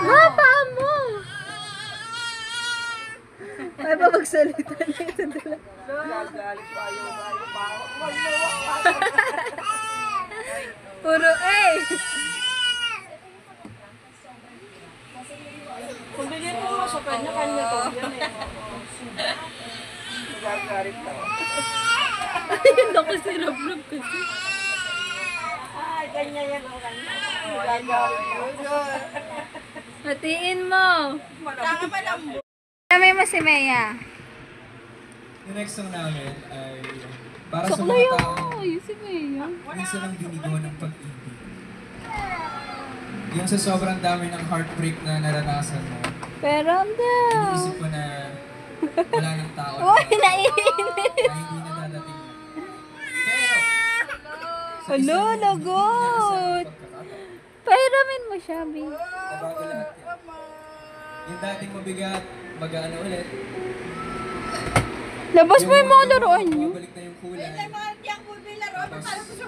Mapa mo! Ay pa magsalita na ito dala. Puro eh! Kung bigyan mo sa kanya to. Yan eh. Nagagalit na. Ayun ako si Rob kasi. Ay, ganyan yan o kanya. Nagagalit yun. Hatiin mo! Tama pa lang. Kami mo si Mea. Yung next song namin ay para sa Saklay mga ako! taong Ayun si Mea. minsan lang binigo ng pag-ibig. Yung sa sobrang dami ng heartbreak na naranasan mo, Pero hindi. iniisip ko na wala ng tao Uy, na naiinit! hindi na dadating. Pero, sa Ano, isang lagot! Pairamin mo siya, B. nabago lahat yan. Yung dating mabigat, mag-ano ulit. Labas mo yung mga laruan niyo. Babalik na yung kulay. Mga tiyang kulay laro. Ano pala ko sa